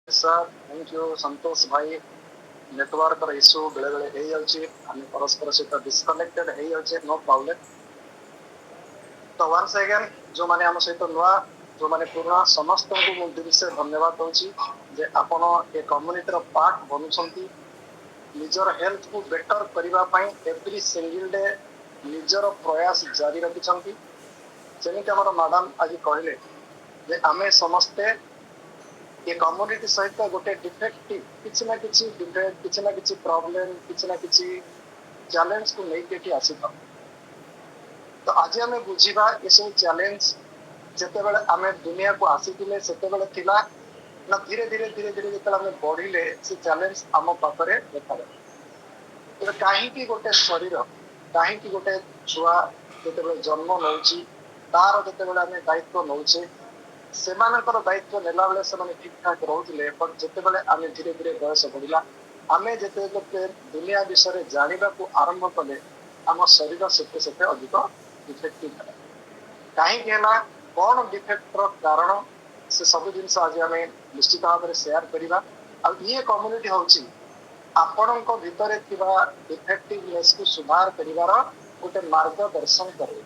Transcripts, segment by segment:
Sir thank you संतोष भाई network issue बेले बेले हो जाउची आमे परस्पर सहित डिस्कनेक्टेड हो जाउची नो प्रॉब्लम। तो वंस अगेन जो माने हम सहित नुआ जो माने पुराना समस्त को मु दिल से धन्यवाद दउची जे आपण ए कम्युनिटी रो पार्ट बनुछंती निजर हेल्थ को बेटर करिवा पई एवरी सिंगल डे निजर प्रयास जारी रखिछंती। जेमिति हमर मैडम आज कहले जे आमे समस्ते ये कम्युनिटी सहित गोटे डिफेक्टिव किसी ना किसी डिफेक्ट किसी ना किसी प्रॉब्लम किसी ना किसी चैलेंज को लेके आसी था। तो आज आम बुझा ये सब चैलेंज जिते बड़े आम दुनिया को आसीथिले सेते बड़े थिला ना धीरे धीरे धीरे धीरे जिते आम बढ़िले से चैलेंज आम पाखरे देखा तो कहीं गोटे शरीर कहीं गोटे छुआ जिते जन्म नौ तार जिते आम दायित्व नौचे सेमानकर दायित्व नेला बेले से ठीक ठाक रोते बट जिते आम धीरे धीरे बयस बढ़ला आम जिते दुनिया विषय जानवा को आरंभ कले आम शरीर सेते सेते अधिक डिफेक्टिव है कहीं कौन डिफेक्टर कारण से सब जिन आज आम निश्चित भाव में सेयार करवा ये कम्युनिटी हूँ आपण भितर डिफेक्टिवनेस को सुधार कर गोटे मार्गदर्शन करे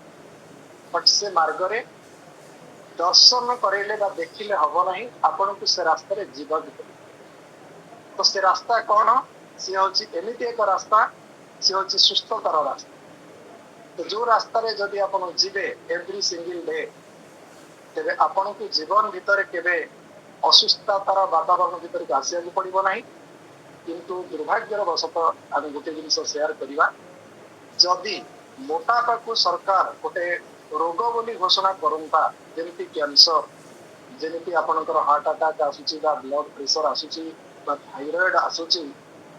बट से मार्गरे दर्शन करेले बा देखिले हब नहीं आपण को से रास्ता रे जीवा तो से रास्ता कौन सी हूँ एमती एक रास्ता सी हूँ सुस्थतार रास्ता। तो जो रास्ता रे जदि आपण जीवे एवरी सिंगल डे तेरे आपण को जीवन भितर केबे असुस्थतार वातावरण भितर को आसिया पड़ो ना किंतु दुर्भाग्यर वशतः आम गोटे जिन सेयार करवा जदि मोटापा को सरकार गोटे रोग बोली घोषणा करता जमी कैंसर जमी आपंकर हार्ट अटैक आसूची ब्लड प्रेशर आसूची थाइरॉइड आसूची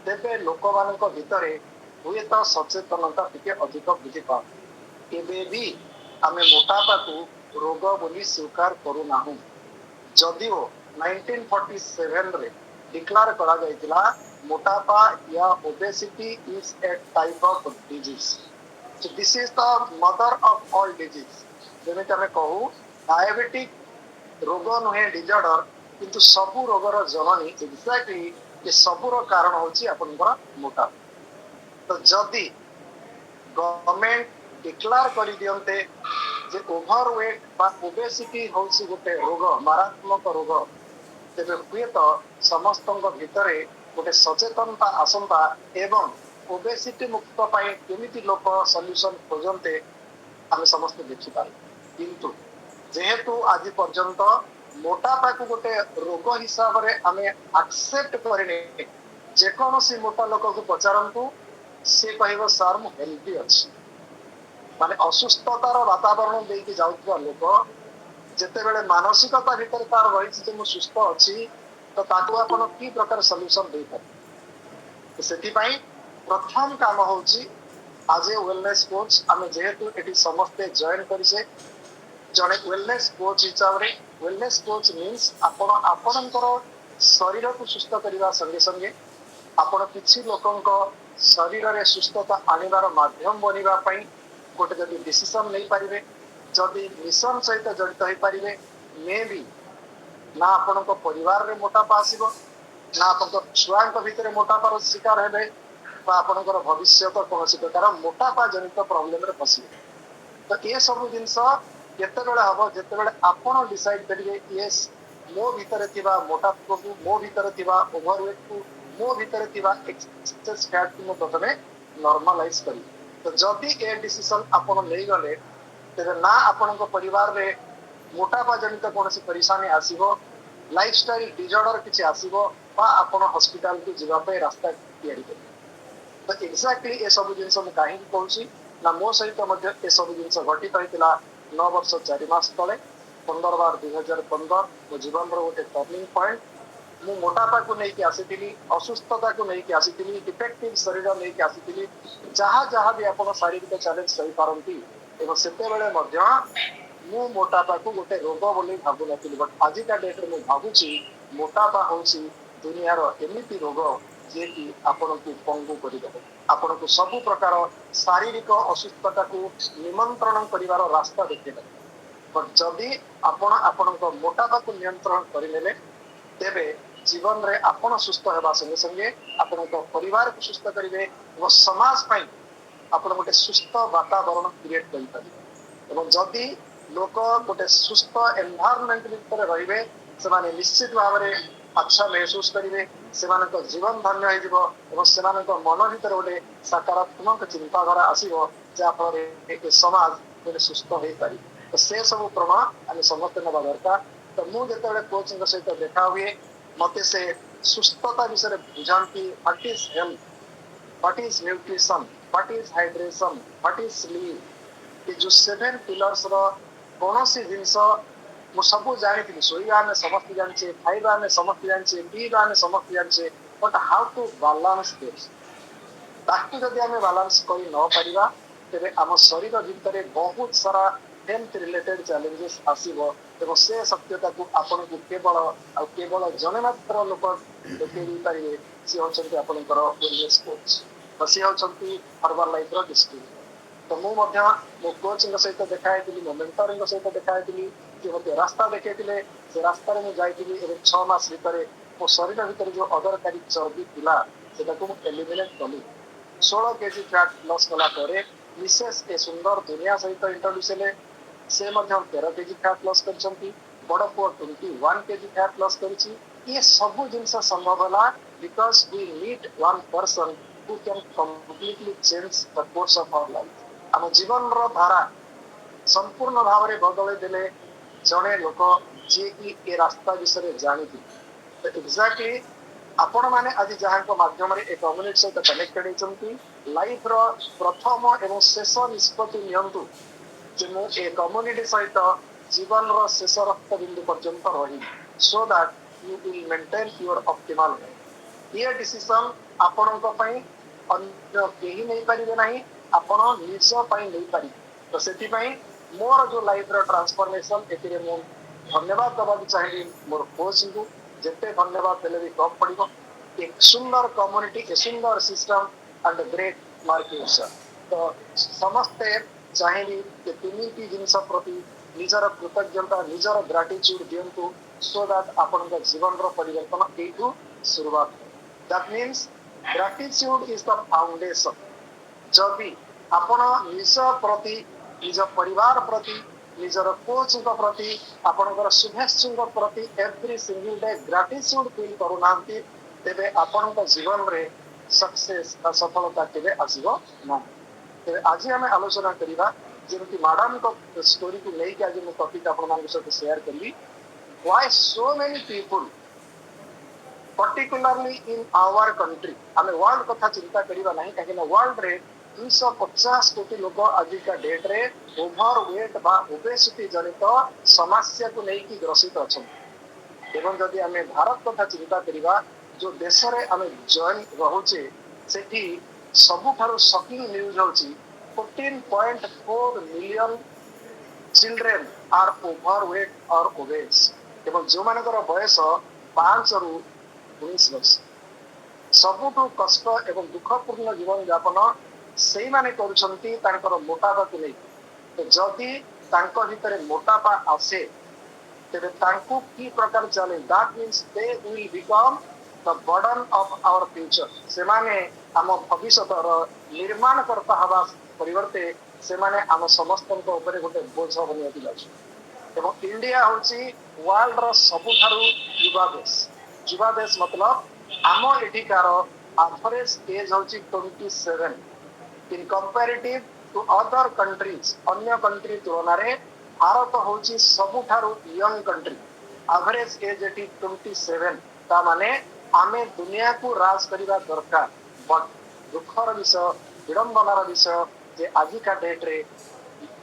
तेबे लोक मान भितर हुए तो सचेतनता टिके अधिक वृद्धि पा भी आम मोटापा को रोग बोली स्वीकार करूना जदिओ 1947 रे डिक्लेयर करा जायतिला मोटापा या obesity is a type of disease so this is the mother of all disease जमे आम कहू डायबिटिक रोग नुहे डिजॉर्डर किंतु सबु रोगर जननी एक्जाक्टली ये सबुर कारण होची आपनकर मोटापा। तो जदि गवर्नमेंट डिक्लेयर कर दियंते जे ओभरवेट बा ओबेसिटी होची गोटे रोग मारात्मक रोग तेरे हुए तो समस्त भितर गोटे सचेतनता आसंता एवं ओबेसिटी मुक्त केमिति लोक सल्यूशन खोजते आम समस्त देखिपार किंतु जेहेतु आज पर्यंत मोटापा को गोटे रोग हिसाब से आम एक्सेप्ट करने जेकोसी मोटा लोक को पचारतु सी कह सर मु हेल्थी अच्छी माने असुस्थतार वातावरण देकी जाउथबा लोक जिते बड़े मानसिकता भितर तार रही मु सुस्थ अच्छी तो ताकू आपण कि प्रकार सल्यूशन दे पारे से प्रथम काम होची आज वेलनेस कोच आम जेहेतु एटी समस्ते जॉइन करिसे जड़े वेलनेस कोच हिसाब से वेलनेस कोच मीन्स आपण आपणकर शरीर को सुस्थ करने संगे संगे आपण किसी लोकंक शरीर रे सुस्थता आनिबार माध्यम बनिबा पई गोटे जदि डिसीजन नहीं पारिबे जदि मिशन सहित जड़ित हो पारे मे भी ना आपण परिवार रे मोटापा आसीबो ना आपण छुआ भितर मोटापार शिकार हेबे आपणकर भविष्य कौन प्रकार मोटापा जनित प्रोब्लेम रे फसिबे। तो ये सब जिनस केतेबेले हम जितेबेले आपण डिसाइड करेंगे यस मो भितर थिबा मोटापा को मो भितर थिबा ओवरवेट को मो भितर थिबा एक्सेस फैट को प्रथमे नॉर्मलाइज करी तो जदि ए डिसीजन आपण नहीं गले तेरे ना आपण परिवार रे मोटापा जनित कौन परेशानी आसीबो लाइफस्टाइल डिजॉर्डर किसी आसीबो बा आपण हॉस्पिटल को जीवा पे रास्ता तैयारी करी। तो एक्जाक्टली ये सब जिन कहीं कहूँ ना मो सहित ये सब जिन घटित होता 9 वर्ष 4 मास तले 15/12/2015 मो जीवन गोटे टर्निंग पॉइंट मु मोटापा को लेकिन आसी असुस्थता को लेकिन आसी डिफेक्टिव शरीर लेकिन आसी जहाँ जहाँ भी आप शारीरिक चैलेंज सही पारती एवं से मु मोटापा को गोटे रोग बोली भावु नी बट आजिका डेट्रे मुझे भावुची मोटापा हूँ दुनियार एमती रोग जे कि आपण को पंगु करदेव आपण को सब प्रकार शारीरिक असुस्थता को निमंत्रण करिवार रास्ता देखिए बट जदि आपण मोटापा को नियंत्रण करने तेबे जीवन रे आपण सुस्थ हेबा संगे संगे आपण परिवार को सुस्थ करिवे और समाज पई आपण गोटे सुस्थ वातावरण क्रिएट करि परिबे एवं जदि लोक गोटे सुस्थ एनवायरनमेंट भीतर रहिबे सेमाने निश्चित भाव में अच्छा महसूस करेंगे से जीवन धन्य हो मन भीतर गोटे सकारात्मक चिंताधारा आसो जहाँफल समाज गोटे सुस्थ हो पार तो से सब प्रमाण आम समस्त ना दरकार तो मुझे कोच सहित देखा हुए मत से सुस्थता विषय बुझाती what is health what is nutrition what is hydration what is sleep ये जो 7 पिलर्स कौन सी जिनस मु सब जानी शोवा आम समस्त जाने खाइबा आम समस्त जाने पीवा आम समस्त जाने but how to balance this ताकि जदि आम बालांस कर न पारिबा तेरे आम शरीर भितर बहुत सारा हेल्थ रिलेटेड चैलेंजेस आसीबो एवं से सत्यता को आपण को केवल जने मात्र लोक देखै पारे सी होचंती आपनकर वेलनेस कोच तो सी होचंती हर्बल लाइफ रो डिस्ट्रिक्ट तो मु मध्य मो कोच सहित देखा मो मेंटर सहित देखा सी मत रास्ता देखे से रास्तार मुझे जाइए 6 मास भितर मो शरीर भितर जो अदरकारी चर्बी थिला सेटा को एलिमिनेट कली 16 केजी फैट लॉस कला परे मिसेस ए सुंदर दुनिया सहित इंट्रोड्यूस हेले से 13 केजी फैट लॉस करछंती बड़ पुओ 21 केजी फैट लॉस करिछि ये सब जिनस संभव होला because we meet one person who can completely change the course of our life आम जीवन रो धारा संपूर्ण भाव में बदल देले जड़े लोक जी कि ए रास्ता विषय जानी तो एक्जाक्टली आपण मैंने आज जहाँ माध्यम ए कम्युनिटी सहित कनेक्टेड होती लाइफ रो प्रथम एवं शेष निष्पत्ति नियंतु जे मु ए कम्युनिटी सहित जीवन रो शेष रक्त बिंदु पर्यंत रही so that you will maintain your optimal ये डिसीजन आपणक पई अन्य केही नहीं पारिबे नाही आपण निज पई नहीं पारि तो सेति पई मोर जो लाइफ रो ट्रांसफॉर्मेशन एतिरे मु धन्यवाद दबा चाहिए मोर कोच को जिते धन्यवाद देले भी कम पड़ो एक सुंदर कम्युनिटी एक सुंदर सिस्टम एंड ग्रेट मार्केट तो समस्ते चाहिए कि तीन जिनस प्रति निजर कृतज्ञता निजर ग्राटिट्यूड दिंतु सो दैट आपण जीवन परिवर्तन यू शुरुआत that means gratitude is the foundation जदि आपण निज प्रति निज परिवार प्रति निजर कोच प्रति आपणकर शुभेच्छुक प्रति एवरी सिंगल डे ग्राटिट्यूड फील करूना तेरे आपण जीवन रे सक्सेस सफलता केवे आसीबो ना तेरे आज आम आलोचना करिबा जेमति मैडम को स्टोरी को लेके आज मैं टॉपिक आपण सहित शेयर करी why so many people particularly in our country आम वर्ल्ड कथा चिंता करिबा नहीं कहीं वर्ल्ड रे 250 कोटी लोक आज का डेट रे ओभर वेट बा ओबेसिटी जनित समस्या को लेकिन ग्रसित अच्छा एवं जदि आम भारत कथा चिंता करिबा जो देश रे आम जॉइन रहुचे सेठी सबुठारु शॉकिंग न्यूज होची 14.4 मिलियन चिल्ड्रेन आर ओवरवेट और ओबेस एवं जो मानकर बयस 5 रु 19 वर्ष सबुठु कष्ट एवं दुखपूर्ण जीवन यापन से माने करुछंती तांकर मोटापा को नहीं तो जदि तांको भितर मोटापा आसे तेरे तांको की प्रकार चले that means they will become the burden of our future से माने आम भविष्यतर निर्माण करता हवा परिवर्ते से माने आम समस्त ऊपर गोटे बोझ बनिया जाଉଛି एवं इंडिया होची वर्ल्ड रो सबुठारु युवा देश मतलब आम एठिकार एवरेज एज होची 27 in comparative to other countries अन्य कंट्री तुलना रे भारत होची सबुठारु यंग कंट्री एवरेज एज एटी 27 ता माने आमे दुनिया को राज करिबा दरकार बट दुखर विषय विडंबनार विषय जे आज का डेट रे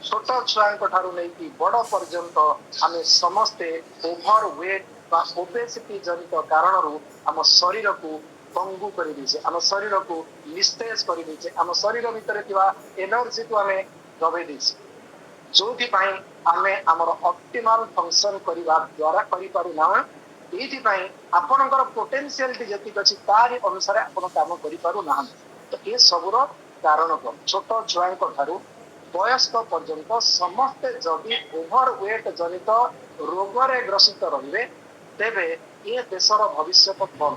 छोट छुआ ठारू नहीं बड़ पर्यंत आमे समस्ते ओभर वेट बा ओबेसिटी जनित कारण आम शरीर को पंगु कर आम शरीर को निस्तेज कर आम शरीर भितर एनर्जी को आम दबे जो आम आमर ऑप्टिमल फंक्शन करने द्वारा करिपारुना ये आपणकर पोटेंशियलिटी जी अच्छी तारी अनुसार आप काम करिपारुना तो ये सबुर कारण कौन छोट छुआ ठारू वयस्क पर्यंत समस्ते जदि ओभर वेट जनित रोग ग्रसित रे तेबे ए देशर भविष्य कौन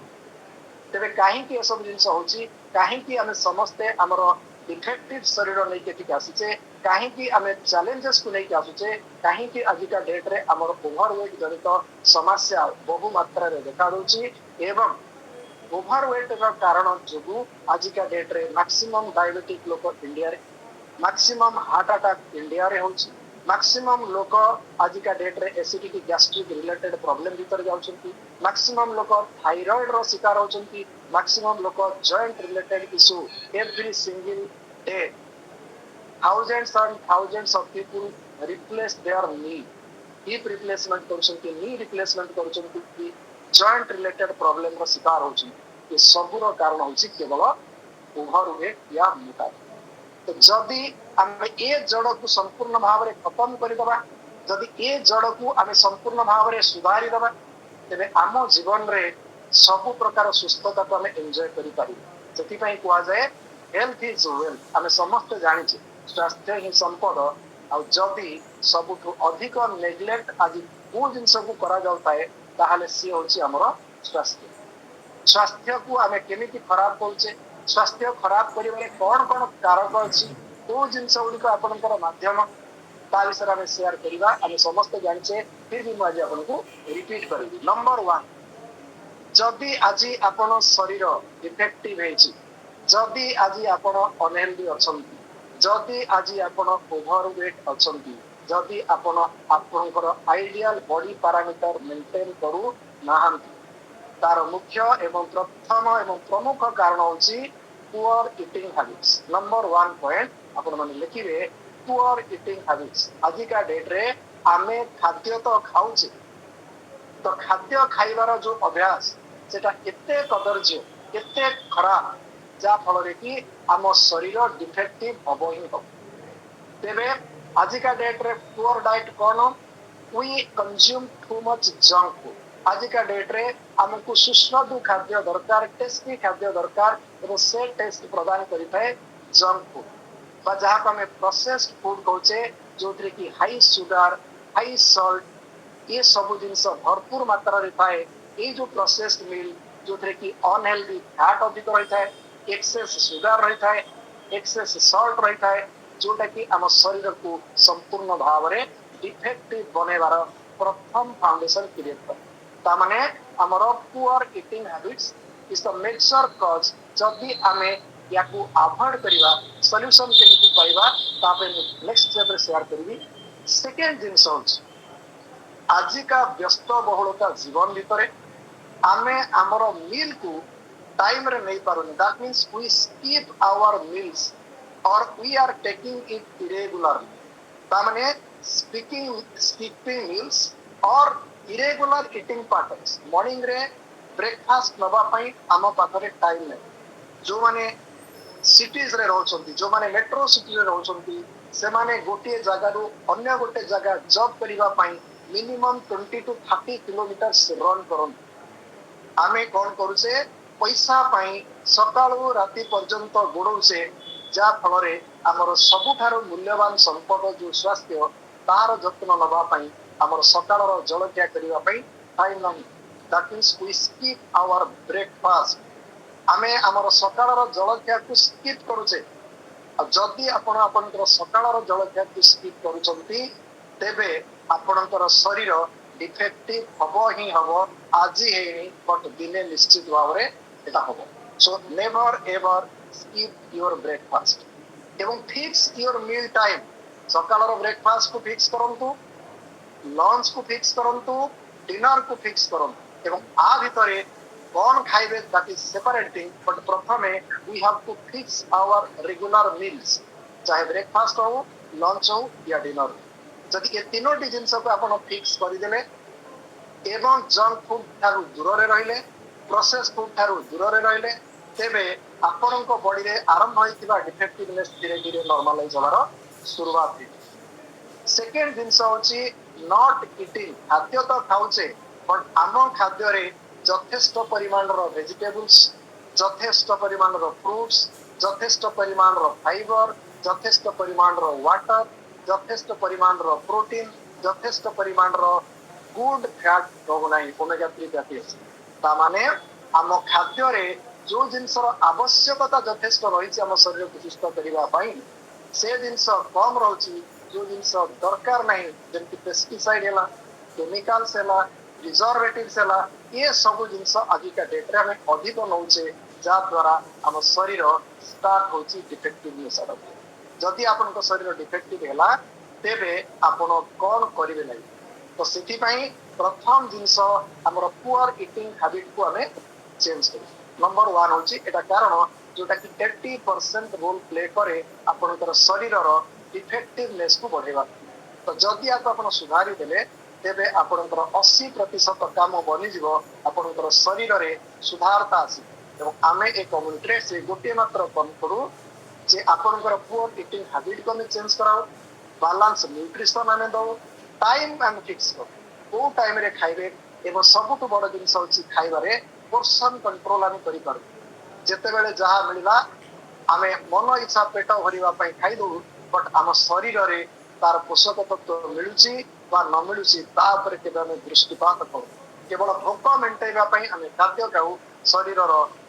तेरे कहीं सब जिन कहीं आम समस्ते आमर डिफेक्टिव शरीर नहीं के आसुचे कहीं आम चैलेंजेस को लेकिन आसुचे कहीं आजिका डेट रे आमर ओभरवेट जनित समस्या बहु मात्रा देखा एवं ओभरवेट कारण जो आजिका डेट रे मैक्सिमम डायबिटिक लोक इंडिया रे मैक्सिमम हार्ट अटैक इंडिया रे होची मैक्सिमम लोक आजिका डेट रे एसिडिटी गैस्ट्रिक रिलेटेड प्रॉब्लम भीतर जाउछंती मैक्सिमम लोक थायराइड रो शिकार होचंती मैक्सिमम लोक joint related issue every single day thousands and thousands of people replace their knee hip replacement करूछंती knee replacement करूछंती जॉइंट रिलेटेड प्रॉब्लम रो शिकार होची ये सबुर कारण होची केवल ओवरवेट या मोटापा तो जदि आम ए जड़ को संपूर्ण भाव में खत्म करदे जदि ए जड़ को आम संपूर्ण भाव में सुधारी दबा तेरे आम जीवन रे सब प्रकार सुस्थता को आम एंजॉय करि पारि जति पई कुआ जाए हेल्थ इज वेल्थ आम समस्त जानिछे स्वास्थ्य ही संपद आ जदि सबुठु अधिक नेग्लेक्ट आज को जिनस को करा जाउताए ताहाले सी होची हमर स्वास्थ्य स्वास्थ्य को आम केमिति खराब करूचे स्वास्थ्य खराब करिबारे कोन कोन कारक अछि को जिनस गुड़िक आपनकर माध्यम ता विषय आम शेयर करवा आम समस्त जानिछे फिर भी मुझे आपको रिपीट करी नंबर 1 जदि आज आपण शरीर डिफेक्टिव हेछि जदि आज आपण अनहेल्दी अछंती जदि आज आपण ओवरवेट अछंती जदि आपण आपनकर आइडियल बॉडी पैरामीटर मेंटेन करू नाहंती तार मुख्य एवं प्रथम एवं प्रमुख कारण होची poor eating habits number 1 point आपण माने लिखिबे पुअर इटिंग हैबिट्स आजिका डेट रे आमे खाद्य तो खाउचे तो खाद्य खाइबार जो अभ्यास सेटा एते कदर्ज्य एते खराब जा फल रे कि आम शरीर डिफेक्टिव हबो ही हो तेबे आजिका डेट रे पुअर डाइट कोन we consume too much junk food आजिका डेट रे हमको सुस्वादु खाद्य दरकार टेस्टी खाद्य दरकार एवं से टेस्ट प्रदान करिथाए जंक फूड बा जहाँ को हमें प्रोसेस्ड फूड कहचे जो कि हाई सुगर हाई सॉल्ट ये सब जिनस भरपूर मात्रा रे थाए ये जो प्रोसेस्ड मील जो कि अनहेल्दी फैट अधिक रही थाए एक्सेस सुगर रही थाए एक्सेस सॉल्ट रही थाए जोटा कि आम शरीर को संपूर्ण भाव में डिफेक्टिव बनेबार प्रथम फाउंडेशन क्रिएट करे तामाने हमर poor eating habits is the major cause जदि आमे याकू अवॉइड करिवा सॉल्यूशन केमिति पाइबा तापे नेक्स्ट स्टेप रे शेयर करबी सेकंड जिंस होछ आजिका व्यस्त बहुलता जीवन भितरे आमे हमर मील को टाइम रे नहीं पारुनी that means we skip our meals और we are taking it irregularly तामाने स्किपिंग मील्स और इरेगुलर इटिंग पैटर्न्स मॉर्निंग रे ब्रेकफास्ट नबा पई आम पाखरे टाइम नै जो माने सिटीज रे रहउछंती जो माने मेट्रो सिटी रे रहउछंती से माने गोटे जगह रु अन्य गोटे जगह जॉब करिवा पई मिनिमम 20 टू 30 किलोमीटर रन करन आमे कोन करूचे पैसा पई सकाळु राति पर्यंत गोडौचे जा फल रे हमर सबुठारो मूल्यवान संपद जो स्वास्थ्य तार जत्न नबा पई हमर सकाळर जलख्या करिवा पई टाइम नाही that means we skip our breakfast आमे हमर सकाळर जलख्या को स्किप करूचे जदि आपण आपनकर सकाळर जलख्या को स्किप करूचंती तेबे आपनकर शरीर डिफेक्टिव हबो ही हबो आज हेनी बट दिने निश्चित भाव रे एटा हबो so never ever skip your breakfast एवं फिक्स योर मील टाइम सकाळर ब्रेकफास्ट को फिक्स करंतु लंच को फिक्स करंतु डिनर को फिक्स करंतु एवं आ भितरे कौन खाइबे that is separate thing but प्रथमे we have to fix our regular meals चाहे ब्रेकफास्ट हो लंच हो या डिनर जदि ये तीनोटी जिनस को आपण फिक्स कर देले एवं जंक फूड थारु दूर रे रहिले प्रोसेस फूड थारु दूर रे रहिले तेबे आपन को बॉडी रे आरंभ होइतिबा डिफेक्टिवनेस धीरे धीरे नॉर्मलाइज होबार शुरुआत हे सेकंड जिनस होची नॉट ईटिंग खाद्य तो खाउचे बट आम खाद्य रे यथेष्ट परिमाण रो वेजिटेबल्स यथेष्ट परिमाण रो फ्रूट्स यथेष्ट परिमाण रो फाइबर यथेष्ट परिमाण रो वाटर यथेष्ट परिमाण रो प्रोटीन यथेष्ट परिमाण रो गुड फैट रोना ओमेगा 3 फैटी एसिड ता माने आम खाद्य रे जो जिनसर आवश्यकता यथेष्ट रही आम शरीर को सुस्थ करने से जिनस कम रही जो जिनस दरकार नहीं जमी पेस्टिसाइड है केमिकल्स है प्रिजर्वेटिव्स है ये सब जिनस आजिका डेट्रे आम अधिक नौचे जहाद्वारा आम शरीर स्टार्ट हो डिफेक्टिवनेस जदि आपण शरीर डिफेक्टिव है तेबे आपण कौन करेंगे नहीं तो से प्रथम जिनस आमर पुअर इटिंग हैबिट को आम चेंज कर नंबर 1 होची एटा कारण जोटा कि 80% रोल प्ले करे आपनकर शरीर रो इफेक्टिवनेस को बढ़ेबा तो जदि आपण सुधारी देले तेबे आपनकर 80% काम बनी जीवो आपनकर शरीर रे सुधारता आसी एवं आमे एक कम्युनिटी से गोटे मात्र कम करू जे आपनकर पुअर इटिंग हैबिट को हम चेंज कराओ बैलेंस न्यूट्रिशन आने दो टाइम आम फिक्स करो को टाइम रे खाइबे एवं सबुठ बड़ जिनस होची खाइबारे पोर्शन कंट्रोल आम कर जिते बेले जहाँ मिलला आम मन इच्छा पेट भरवा खाई दू बट आम शरीर रे तार पोषक तत्व मिलूची न मिलूची दृष्टिपात करूँ केवल भोक मेन्टेवा आम खाद्य खाऊ शरीर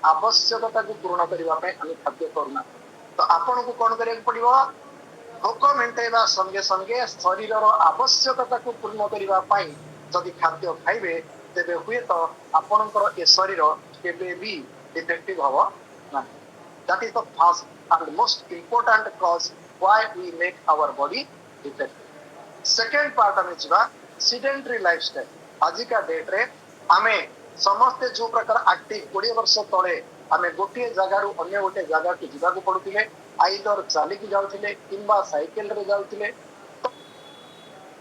आवश्यकता को पूर्ण करने खाद्य करूना तो आपण को कौन करा पड़ो भोक मेन्टेवा संगे संगे शरीर आवश्यकता को पूर्ण करने जदि खाद्य खाइबे तेबे हुए तो आपणकर ए शरीर केबे भी डिफेक्टिव हबो ना that is the first and most important cause why we make our body defective second part आमे जिबा सेडेंटरी लाइफस्टाइल आजिका डेट रे आमे समस्त जो प्रकार एक्टिव 20 वर्ष तळे आमे गोटे जगह रु अन्य गोटे जगह के जिबा को पडुतिले आइदर चाली की जाउतिले किंबा साइकिल रे जाउतिले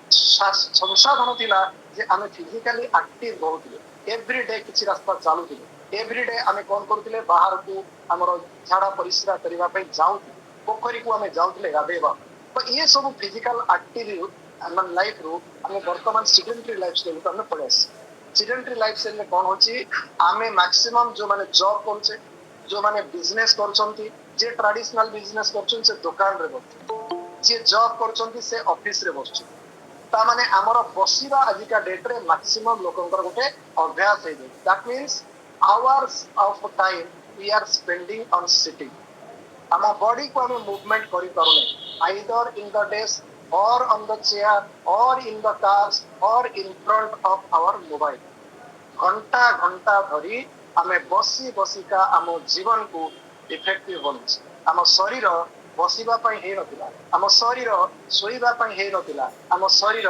संसाधन थिला जे आमे फिजिकली एक्टिव रहउतिले एवरीडे किछि रास्ता चालुतिले एवरीडे आमे कोन करउतिले बाहर को हमर झाड़ा परिश्रा करिवा पई जाउतिले पोखरी को आमे जाउतिले गाधेबा तो ये सब फिजिकल एक्टिव हमर लाइफ रो आमे वर्तमान सेडेंटरी लाइफस्टाइल को आमे पड़े सेडेंटरी लाइफस्टाइल में कोन होची आमे मैक्सिमम जो माने जॉब करछे जो माने बिजनेस करछंती जे ट्रेडिशनल बिजनेस करछन से दुकान रे बसछन जे जॉब करछंती से ऑफिस रे बसछन ता माने हमर बसिबा आजिका डेट रे मैक्सिमम लोकंकर गोटे अभ्यास है that means hours of time we are spending on sitting हम बॉडी को हम मूवमेंट करि पारुने either in the desk or on the chair or in the cars or in front of our mobile घंटा घंटा धरी आमे बसी बसिका आम जीवन को इफेक्टिव बनछि आम शरीर बसिबा पई हे नथिला आम शरीर सोइबा पई हे नथिला आम शरीर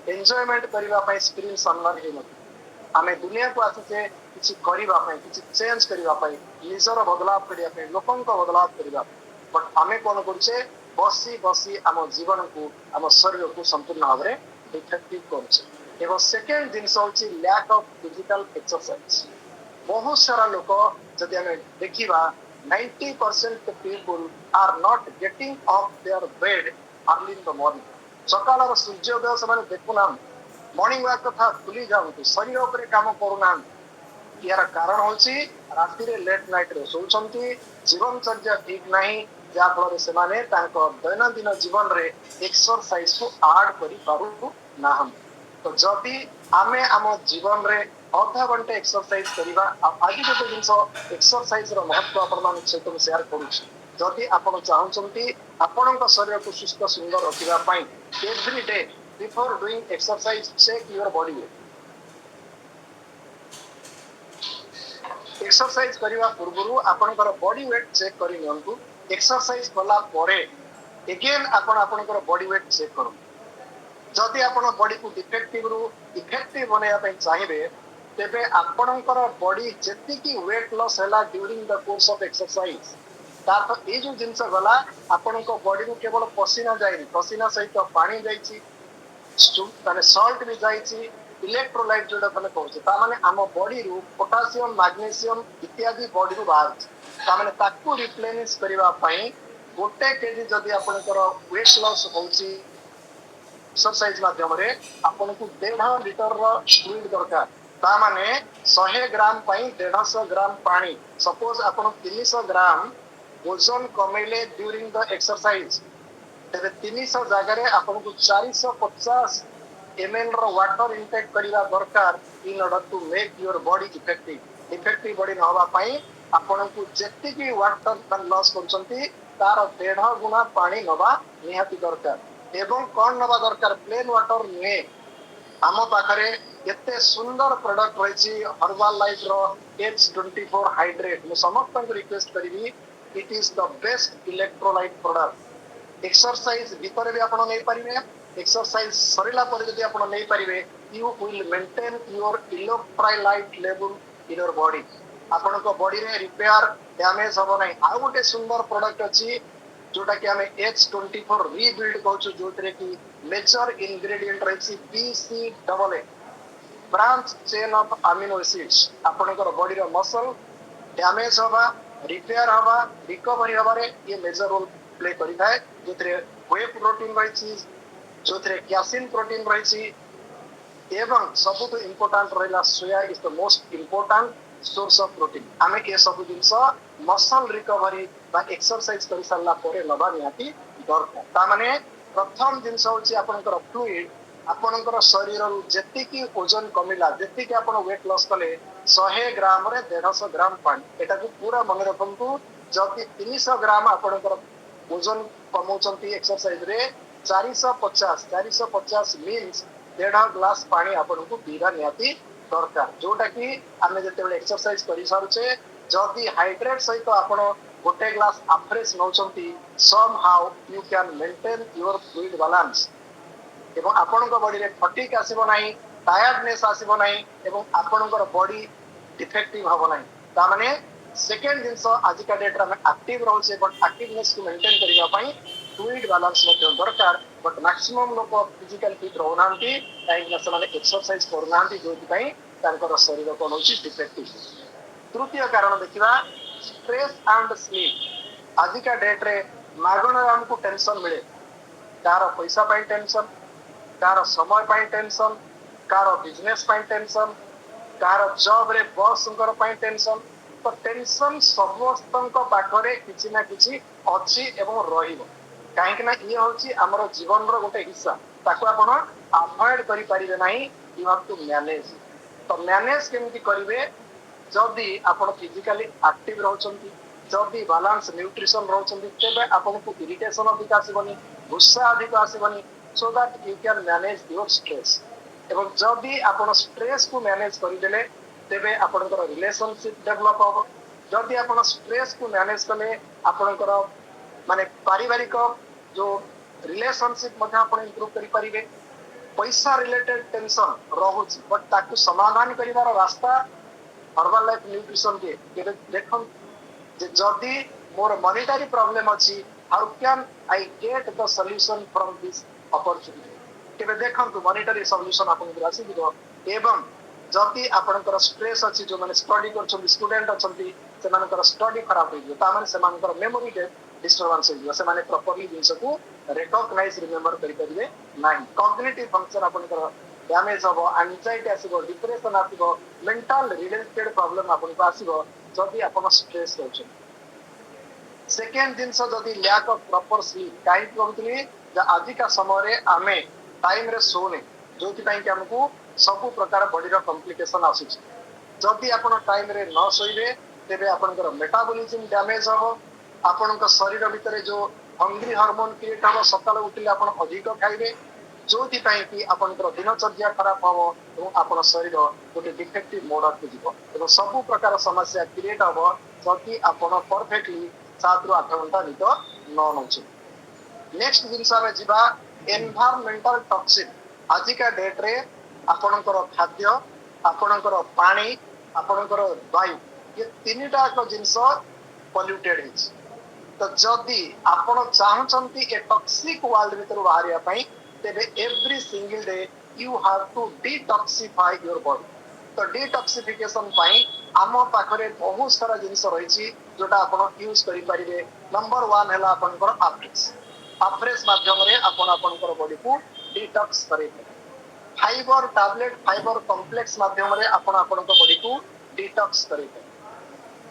एन्जॉयमेंट करिबा पई स्क्रीन सामना हे नथिला आमे दुनिया को आसीचे किछि करिबा पई किछि चेंज करिबा पई निजर बदलाव करिबा पई लोकन को बदलाव करिबा बट आमे कोन करछे बसी बसी आम जीवन को आम शरीर को संपूर्ण भाव में इफेक्टिव करछे एवं सेकेंड जिनस होछि लैक ऑफ फिजिकल एक्सरसाइज बहुत सारा लोक जदि आमे देखिबा 90% people are not getting off their bed early in the morning. सकाळ सूर्योदय से देखुना मॉर्निंग वॉक कथा भूली जाऊँ शरीर उपरे काम करूना यार कारण होछि राति रे लेट नाइट रे सोचंती जीवनचर्या ठीक नहीं जहाँ फल से दैनंदिन जीवन रे एक्सरसाइज को ऐड करि पारु ना हम तो जदि आमे आम जीवन रे अधा घंटे एक्सरसाइज करिबा आज गोटे जिनस एक्सरसाइज रो महत्व आपण मान सहित मैं शेयर करूछि जदि आपण चाहउछंती आपणक शरीर को सुस्थ सुंदर रखिबा पई every day before doing exercise check your body weight exercise करिबा पूर्वरु आपणकर बॉडी वेट चेक करि नियंतु एक्सरसाइज कला परे अगेन आपण आपणकर बॉडी वेट चेक करू जदि आपण बॉडी को डिफेक्टिव रु इफेक्टिव बनाया पई चाहिबे तेबे आपणकर बॉडी जेति की वेट लॉस हैला during the course of exercise तार तो ए जो जिंस गला आपणको बॉडी को केवल पसीना जाइनी पसीना सहित पानी जाइछि माने सॉल्ट भी जाइछि इलेक्ट्रोलाइट जोडा तने कहउछि ता माने आम बॉडी रु पोटेशियम मैग्नीशियम इत्यादि बॉडी रु बाहर ता माने ताकू रिप्लेनिश करिवा पई गोटे केजी जदि आपणकर वेट लॉस होउछि एक्सरसाइज माध्यम रे आपनको 1.5 लीटर रो फ्लूइड दरकार ता माने 100 ग्राम पई 150 ग्राम पानी सपोज आपण 300 ग्राम वजन कमेले ड्यूरिंग द एक्सरसाइज तेरे 300 जगह रे आपनको 450 ml ର water intake କରିବା ଦରକାର in order to make your body effective body न हवा ପାଇଁ ଆପଣଙ୍କୁ ଯେତିକି water loss କରୁଛନ୍ତି ତାର 1.5 ଗୁଣା ପାଣି ନବା ନିହାତି ଦରକାର ଏବଂ କଣ ନବା ଦରକାର ପ୍ଲେନ water ନୁହେଁ ଆମ ପାଖରେ ଏତେ ସୁନ୍ଦର ପ୍ରଡକ୍ଟ ରହିଛି ହର୍ବାଲ ଲାଇଫ ର H24 ହାଇଡ୍ରେଟ୍ ମୁଁ ସମସ୍ତଙ୍କୁ ରିକ୍ୱେଷ୍ଟ କରିବି ଇଟ୍ is the best electrolyte product exercise भितर भी आपण नहीं पारिबे एक्सरसाइज सरिला पर जदि आपण नहीं पारिबे you will maintain your electrolyte level in your body आपण को बॉडी रे रिपेयर डैमेज हबो नहीं आ गोटे सुंदर प्रोडक्ट अछि जोटा कि हमें H24 रीबिल्ड कहछु जोतरे कि मेजर इंग्रेडिएंट रहछि BCAA branch chain of amino acids आपण को बॉडी रो मसल डैमेज हवा रिपेयर हवा रिकवरी हबारे ये मेजर रोल प्ले करिଥାଏ जोथरे व्हे प्रोटीन रहिछि जोथरे क्यासिन प्रोटीन रहिछि एवं सबुठ इम्पोर्टेंट रहिला soya is the most important source of protein आमे के सब जिंस मसल रिकवरी बा एक्सरसाइज करि सारला परे नबा निहाती दरकार ता माने प्रथम जिंस होछि आपनकर फ्लूइड आपनकर शरीर रु जेतिकी ओजन कमिला जेतिकी आपण वेट लॉस कले 100 ग्राम रे 150 ग्राम पानी एटा को पूरा मन रखंतु जति 300 ग्राम आपनकर ओजन कमौचंती एक्सरसाइज रे 450 मीन्स 1.5 ग्लास पानी आपनको पीवा निहाती दरकार जोटा कि आमे जते एक्सरसाइज करि सारुचे जदि हाइड्रेट सहित आपण गोटे ग्लास अफ्रेश नौचंती somehow you can maintain your fluid balance एवं आपणक बॉडी रे फटिक आसीबो नाही टायर्डनेस आसीबो नाही एवं आपणकर बॉडी डिफेक्टिव हबो नाही ता माने सेकेंड जिंस आजिका डेट रे एक्टिव रहउछे बट एक्टिवनेस को मेंटेन करिवा पई फ्लूइड बैलेंस मध्ये दरकार बट मैक्सिमम लोक फिजिकल फिट रहउनांती काहे समान एक्सरसाइज करनांती जोति पई तांकर शरीर कोन होछि डिफेक्टिव तृतीय कारण देखिबा स्ट्रेस एंड स्लीप आजिका डेट रे मागण हमको टेंशन मिले कार पैसा पाई टेंशन कार समय पाई टेंशन कार बिजनेस पाई टेंशन कार जॉब रे बॉस पाई टेंशन तो टेंशन समस्त पाखरे किछि ना किछि अछि एवं रहिबो काहे ना ये होछि हमर जीवन रो गोटे हिस्सा ताको आपण अवॉइड करि परिबे नाही यू हैव टू मैनेज तो मैनेज केमति करिवे जदि आपण फिजिकली एक्टिव रहउछंती जदि बैलेंस न्यूट्रिशन रहउछंती तेबे आपनको इरिटेशन अधिक आसीबनी गुस्सा अधिक आसीबनी so that you can manage your stress एवं जदि आपण स्ट्रेस को मैनेज करिदेले तेबे आपनकर रिलेशनशिप डेवलप हो जदि आपण स्ट्रेस को मैनेज कले आपनकर माने पारिवारिक जो रिलेशनशिप मध्ये आपण इंप्रूव करि परिबे पैसा रिलेटेड टेंशन रहउछि बट ताकू समाधान करिवार रास्ता हर्बल लाइफ न्यूट्रिशन के देखन जे जदि मोर मॉनेटरी प्रॉब्लम अछि how can I get the solution from this opportunity केबे देखंतु मॉनेटरी सॉल्यूशन आपन आसी दिबो एवं जदि आपनकर स्ट्रेस अछि जो माने स्टडी करछन स्टूडेंट अछंती सेमानकर स्टडी खराब होइयो ता माने सेमानकर मेमोरी डिस्टर्बेंस होइयो से माने प्रॉपर्ली जिंस को रिकॉग्नाइज रिमेंबर करि परिबे नाही कॉग्निटिव फंक्शन आपनकर डैमेज हो एंजाइटी आसीबो डिप्रेशन आसीबो मेंटल रिलेटेड प्रॉब्लम आपन को आसीबो जदि आपन स्ट्रेस होछन सेकेंड जिंस जदि लैक ऑफ प्रॉपर स्लीप काई कहतली आजिका समय आमे टाइम रे सोने जो कि हमको सब प्रकार बॉडी रो कॉम्प्लिकेशन आसुची जदि आपण टाइम रे न सोइबे तेबे आपनकर मेटाबॉलिज्म डैमेज हो आपनकर शरीर भीतर जो हंग्री हार्मोन क्रिएट हो सकाळ उठिले आपण अधिक खाइबे जोथि पई कि आपनकर दिनचर्या खराब हो और आपण शरीर गोटे डिफेक्टिव मोड को जीवो एवं सब प्रकार समस्या क्रिएट हो जदि आपण परफेक्टली 7 रु 8 घंटा निद न नउछि नेक्स्ट जिंस आमे जिबा एनवायरमेंटल टॉक्सिन आजिका डेट रे आपनकर खाद्य आपनकर पानी आपनकर वायु ये तीनटा को जिंस पॉल्यूटेड हिच तो जदि आपण चाहचंती ए टॉक्सिक वर्ल्ड भीतर बाहरिया पई तेबे every single day you have to detoxify your body तो डिटॉक्सिफिकेशन पई आम पाखरे बहुत सारा जिंस रहिछि जोटा आपण यूज करि परिबे नंबर 1 हला आपनकर अफ्रेश माध्यम रे आपण आपनकर बॉडी को डिटॉक्स करेबे फाइबर टैबलेट फाइबर कॉम्प्लेक्स माध्यम रे आपण आपनकर बॉडी को डिटॉक्स करेबे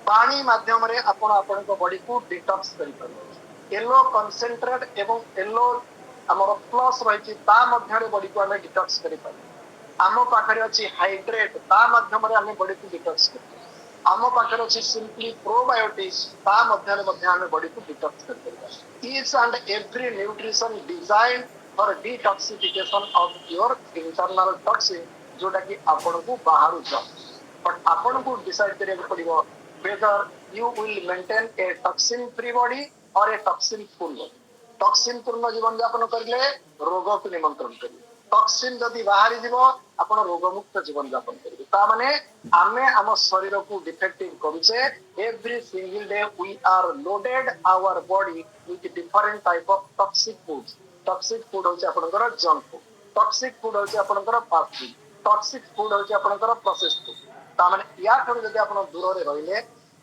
पानी माध्यम रे आपण आपनकर बॉडी को डिटॉक्स करि परिबे येलो कंसंट्रेट एवं येलो हमर प्लस रही ता मध्य बॉडी को आम डिटॉक्स करि पारे आम पाखरे अछि हाइड्रेट ता माध्यम रे आम बॉडी को डिटॉक्स करि आम पाखरे अछि सिंपली प्रोबायोटिक्स ता मध्य आम बॉडी को डिटॉक्स करि पारे each and every nutrition design for detoxification of your internal toxin जोटा कि आपन को बाहर जाओ बट आपन को डिसाइड करिया पड़िबो whether you will maintain a toxin free body or a toxin full body toxin पूर्ण जीवन यापन करिले रोग को निमंत्रण करिवे टॉक्सिन जदि बाहरी जीव आपण रोग मुक्त जीवन यापन करिवे ता माने आमे हम शरीर को डिफेक्टिव करूचे every single day we are loaded our body with different type of toxic food होचे आपनकर जंक फूड टॉक्सिक फूड होचे आपनकर फास्ट फूड टॉक्सिक फूड होचे आपनकर प्रोसेस्ड फूड ता माने या ठर जदि आपण दूर रे रहिले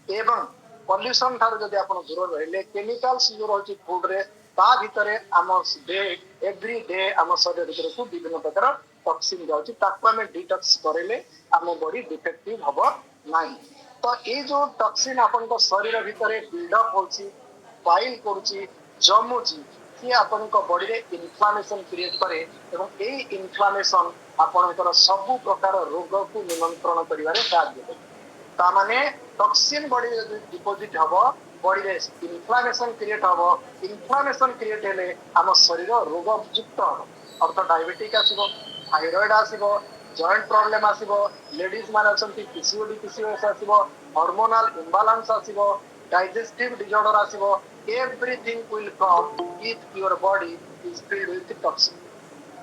एवं पॉल्यूशन ठार जदि आपण दूर रहिले केमिकल्स जो रहची फूड रे ता भितरे आम डे एवरी डे आम शरीर भितर को विभिन्न प्रकार टॉक्सिन जाउची ताको हमें डिटॉक्स करेले आम बॉडी डिफेक्टिव हबो नाही तो ए जो टॉक्सिन आपण को शरीर भितरे बिल्डअप होची फाइल करूची जमुची सी आपण को बॉडी रे इन्फ्लेमेशन क्रिएट करे एवं ए इन्फ्लेमेशन आपनकर सब प्रकार रोग को नियंत्रण करिवारे साहाय्य करे ता माने टॉक्सिन बॉडी डिपोजिट हबो बॉडी रे इन्फ्लेमेशन क्रिएट हबो इन्फ्लेमेशन क्रिएट हेले हम शरीर रोग युक्त हबो अर्थ डायबिटिक आसीबो थायराइड आसीबो जॉइंट प्रॉब्लम आसीबो लेडीज मान अछंती पीसीओएस आसीबो हार्मोनल इम्बैलेंस आसीबो डाइजेस्टिव डिसऑर्डर आसीबो everything will come if your body is filled with toxin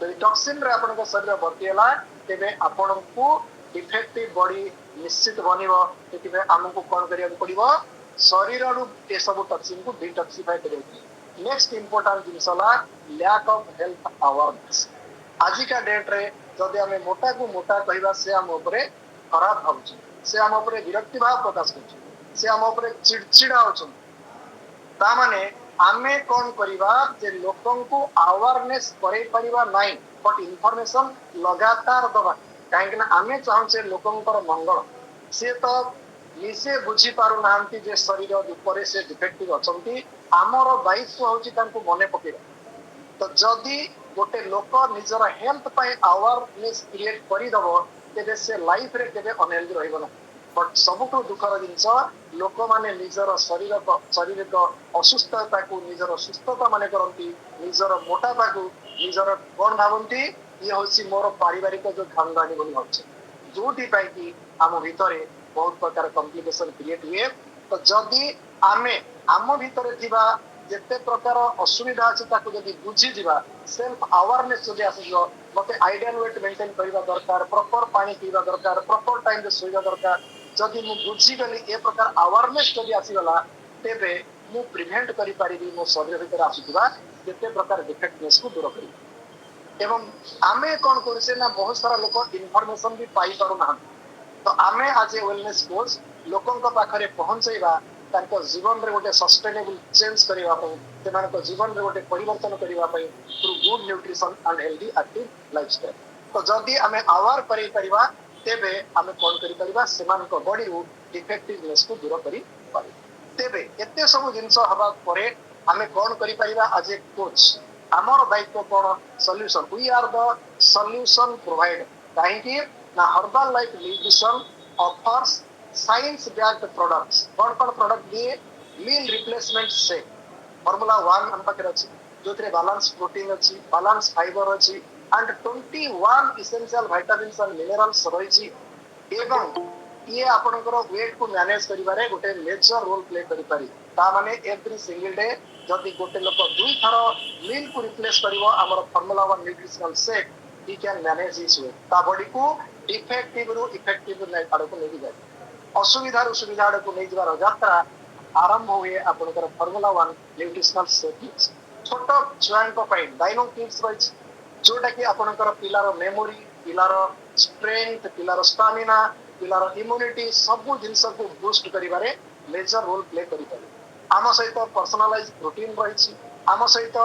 तो टॉक्सिन रे आपन को शरीर भर्ती होला तेबे आपन को डिफेक्टिव बॉडी निश्चित बनिबो तेबे हमको कोन करिया पड़िबो शरीर रु ए सब टॉक्सिन को डिटॉक्सिफाई करियो नेक्स्ट इंपोर्टेंट जिंसला लैक ऑफ हेल्थ अवेयरनेस आज का डेट रे जदि हमें मोटा को मोटा कहबा से हम ऊपर खराब भावछु से हम ऊपर विरक्ति भाव प्रकाश करछु से हम ऊपर चिड़चिड़ा होछु ता माने आमे कोन करिबा जे लोकन को अवेयरनेस करे परिबा नाही बट इंफॉर्मेशन लगातार दबा काहे ना आमे चाहू से लोकन पर मंगल से तो निसे बुझी पारु नांती जे शरीर ऊपर से डिफेक्टिव अछंती हमर दायित्व होची तांको मने पकेबा तो जदि गोटे लोक निजर हेल्थ पाई अवेयरनेस क्रिएट करि दबो तेबे से लाइफ रे केबे अनहेल्दी रहइबो ना बट सबुठो दुखर जिंस लोक माने निजर शारीरिक असुस्थता को निजर सुस्थता माने करंती निजर मोटापा को निजर कोन भावंती ये होसी मोर पारिवारिक जो खानदानी बोली होचे जोटी पाई कि हम भितरे बहुत प्रकार कॉम्प्लिकेशन क्रिएट हुए तो जदि आमे आम भितरे थिबा जेते प्रकार असुविधा अछि ताको जदि बुझी दिबा सेल्फ अवेयरनेस जदि आसीजो मते आइडियल वेट मेंटेन करिबा दरकार प्रॉपर पानी पीबा दरकार प्रॉपर टाइम रे सोइबा दरकार जदि मु बुझी गली ए प्रकार अवेयरनेस जदि आसीगला तेबे मु प्रिवेंट करि पारिबी मो शरीर भितर आसीबा जेते प्रकार डिफेक्टनेस को दूर करी एवं आमे कोन करसे ना बहुत सारा लोक इन्फॉर्मेशन भी पाई पारु ना तो आमे आज वेलनेस कोर्स लोकन को पाखरे पहुंचैबा तांको जीवन रे गोटे सस्टेनेबल चेंज करिवा पई सेमानको जीवन रे गोटे परिवर्तन करिवा पई through good nutrition and healthy active lifestyle तो जदि आमे अवेयर करि परिबा तेबे आमे कोन करि परिबा सेमानको बॉडी रु डिफेक्टिवनेस को दूर करि पारि तेबे एते सब जिंस हबा परे आमे कोन करि परिबा आज ए कोच हमर दायित्व कोन solution we are the solution provider काहे कि ना Herbalife nutrition offers science backed products कौन प्रोडक्ट दिए मील रिप्लेसमेंट से फॉर्मूला 1 हम पाखे अछि जोथरे बैलेंस प्रोटीन अछि बैलेंस फाइबर अछि and 21 essential vitamins and minerals रहिछि एवं ये आपनकर वेट को मैनेज करिबारे गोटे मेजर रोल प्ले करि पारि ता माने एवरी सिंगल डे जदि गोटे लोक दुई थर मील को रिप्लेस करिवो हमर formula 1 nutritional shake he can manage his weight ता बॉडी को डिफेक्टिव रु इफेक्टिव आड़ को नहीं जाए असुविधा सुविधा आड़ को नहीं जबार यात्रा आरंभ हुए आपनकर फॉर्मूला 1 न्यूट्रिशनल शेक छोट छुआंक पई डायनो किड्स रही जोटा कि आपनकर पिलार मेमोरी पिलार स्ट्रेंथ पिलार स्टामिना पिलार इम्यूनिटी सब जिंस को बूस्ट करिबारे मेजर रोल प्ले करि पारे आम सहित पर्सनलाइज प्रोटीन रही आम सहित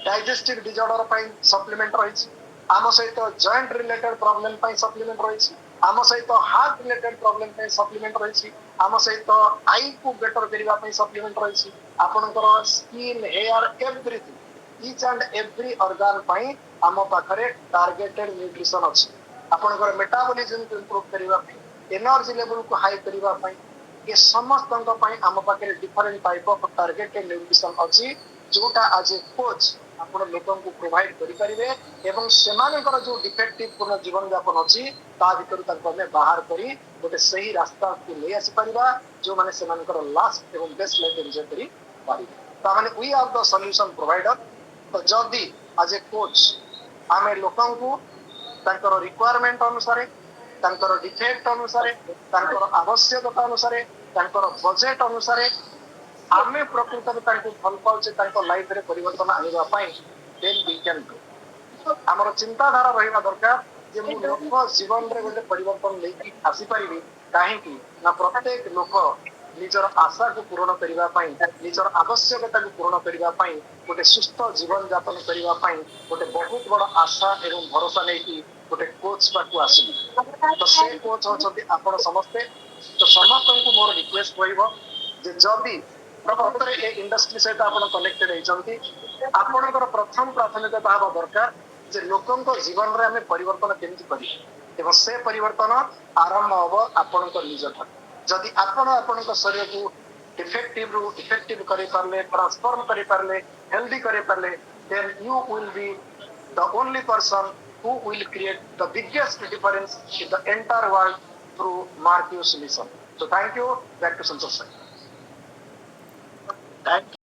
डाइजेस्टिव डिसऑर्डर पई सप्लीमेंट रही आम सहित जॉइंट रिलेटेड प्रॉब्लम पई सप्लीमेंट रही आम सहित हार्ट रिलेटेड प्रॉब्लम पई सप्लीमेंट रही आम सहित आई को बेटर करिबा पई सप्लीमेंट रही आपनकर skin hair everything each and every organ ପାଇଁ ଆମ ପାଖରେ targeted nutrition ଅଛି ଆପଣଙ୍କର metabolism को improve କରିବା ପାଇଁ energy level को high କରିବା ପାଇଁ ये ସମସ୍ତଙ୍କ ପାଇଁ ଆମ ପାଖରେ different type of targeted nutrition ଅଛି जोटा आज कोच ଆପଣ ଲୋକଙ୍କୁ ପ୍ରୋଭାଇଡ କରିପାରିବେ ଏବଂ ସେମାନଙ୍କର ଯୋଉ ଡିଫେକ୍ଟିଭ ପୂର୍ଣ୍ଣ ଜୀବନ ଯାପନ ଅଛି ତା ଭିତରୁ ତାଙ୍କୁ ଆମେ ବାହାର କରି ଗୋଟେ ସେହି ରାସ୍ତାକୁ ନେଇ ଆସିପାରିବା ଯୋଉମାନେ ସେମାନଙ୍କର ଲାଷ୍ଟ ଏବଂ ବେଷ୍ଟ ଲାଇଫ୍ ଏନ୍ଜୟ କରିପାରିବେ ତାମାନେ we are the solution provider ତ ଯଦି ଆଜ ଏ କୋଚ ଆମେ ଲୋକଙ୍କୁ ତାଙ୍କର ରିକ୍ୱାରମେଣ୍ଟ ଅନୁସାରେ ତାଙ୍କର ଡିଫେକ୍ଟ ଅନୁସାରେ ତାଙ୍କର ଆବଶ୍ୟକତା ଅନୁସାରେ ତାଙ୍କର ବଜେଟ ଅନୁସାରେ ଆମେ ପ୍ରକୃତରେ ତାଙ୍କୁ ଭଲ ପାଉଛେ ତାଙ୍କ ଲାଇଫରେ ପରିବର୍ତ୍ତନ ଆଣିବା ପାଇଁ then we can do ଆମର ଚିନ୍ତାଧାରା ରହିବା ଦରକାର ଯେ ମୁଁ ଲୋକ ଜୀବନରେ ଗୋଟେ ପରିବର୍ତ୍ତନ ନେଇକି ଆସିପାରିବି କାହିଁକି ନା ପ୍ରତ୍ୟେକ ଲୋକ ନିଜର ଆଶାକୁ ପୂରଣ କରିବା ପାଇଁ ନିଜର ଆବଶ୍ୟକତାକୁ ପୂରଣ କରିବା ପାଇଁ ଗୋଟେ ସୁସ୍ଥ ଜୀବନ ଯାପନ କରିବା ପାଇଁ ଗୋଟେ ବହୁତ ବଡ ଆଶା ଏବଂ ଭରସା ନେଇକି ଗୋଟେ କୋଚ୍ ପାଖକୁ ଆସିବି ତ ସେ କୋଚ୍ ହଉଛନ୍ତି ଆପଣ ସମସ୍ତେ ତ ସମସ୍ତଙ୍କୁ ମୋର ରିକ୍ୱେଷ୍ଟ ରହିବ ଯେ ଯଦି ପ୍ରକୃତରେ ଏ ଇଣ୍ଡଷ୍ଟ୍ରି ସହିତ ଆପଣ କନେକ୍ଟେଡ ହେଇଛନ୍ତି ଆପଣଙ୍କର ପ୍ରଥମ ପ୍ରାଥମିକତା ହେବା ଦରକାର ଯେ ଲୋକଙ୍କ ଜୀବନରେ ଆମେ ପରିବର୍ତ୍ତନ କେମିତି କରିବା ଏବଂ ସେ ପରିବର୍ତ୍ତନ ଆରମ୍ଭ ହବ ଆପଣଙ୍କ ନିଜ ଠାରୁ ଯଦି ଆପଣ ଆପଣଙ୍କ ଶରୀରକୁ ଇଫେକ୍ଟିଭ ରୁ ଇଫେକ୍ଟିଭ କରିପାରିଲେ ଟ୍ରାନ୍ସଫର୍ମ କରିପାରିଲେ ହେଲ୍ଦି କରିପାରିଲେ then you will be the only person who will create the biggest difference in the entire world through Mark solution. So thank you. Back to Santosh. Thank you.